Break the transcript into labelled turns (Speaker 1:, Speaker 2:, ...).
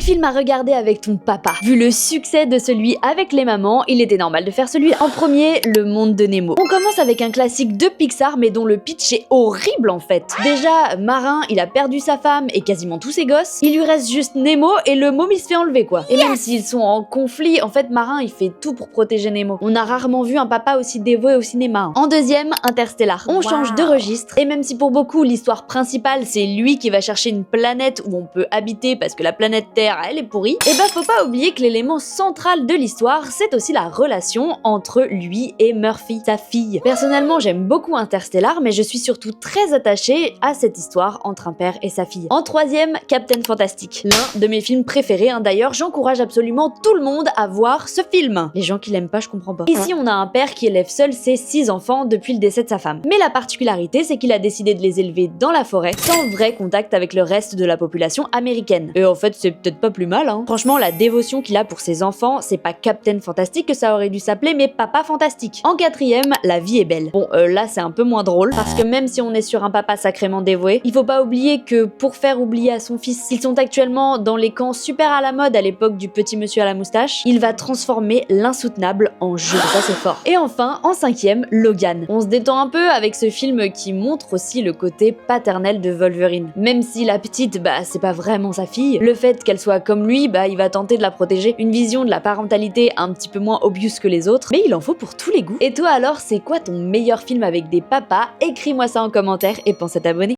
Speaker 1: film à regarder avec ton papa. Vu le succès de celui avec les mamans, il était normal de faire celui en premier, Le Monde de Nemo. On commence avec un classique de Pixar mais dont le pitch est horrible en fait. Déjà, Marin, il a perdu sa femme et quasiment tous ses gosses. Il lui reste juste Nemo et le môme il se fait enlever quoi. Et même s'ils sont en conflit, en fait Marin il fait tout pour protéger Nemo. On a rarement vu un papa aussi dévoué au cinéma. En deuxième, Interstellar. On change de registre et même si pour beaucoup l'histoire principale c'est lui qui va chercher une planète où on peut habiter parce que la planète Terre elle est pourrie, et bah faut pas oublier que l'élément central de l'histoire c'est aussi la relation entre lui et Murphy, sa fille. Personnellement j'aime beaucoup Interstellar mais je suis surtout très attachée à cette histoire entre un père et sa fille. En troisième, Captain Fantastic. L'un de mes films préférés, d'ailleurs j'encourage absolument tout le monde à voir ce film. Les gens qui l'aiment pas je comprends pas. Ici on a un père qui élève seul ses 6 enfants depuis le décès de sa femme. Mais la particularité c'est qu'il a décidé de les élever dans la forêt sans vrai contact avec le reste de la population américaine. Et en fait c'est peut-être pas plus mal Franchement la dévotion qu'il a pour ses enfants, c'est pas Captain Fantastic que ça aurait dû s'appeler mais Papa Fantastique. En quatrième, La vie est belle. Bon là c'est un peu moins drôle parce que même si on est sur un papa sacrément dévoué, il faut pas oublier que pour faire oublier à son fils qu'ils sont actuellement dans les camps super à la mode à l'époque du petit monsieur à la moustache, il va transformer l'insoutenable en jeu. Ça c'est fort. Et enfin, en cinquième, Logan. On se détend un peu avec ce film qui montre aussi le côté paternel de Wolverine. Même si la petite, c'est pas vraiment sa fille, le fait qu'elle soit comme lui, il va tenter de la protéger. Une vision de la parentalité un petit peu moins obvious que les autres, mais il en faut pour tous les goûts. Et toi alors, c'est quoi ton meilleur film avec des papas? Écris-moi ça en commentaire et pense à t'abonner.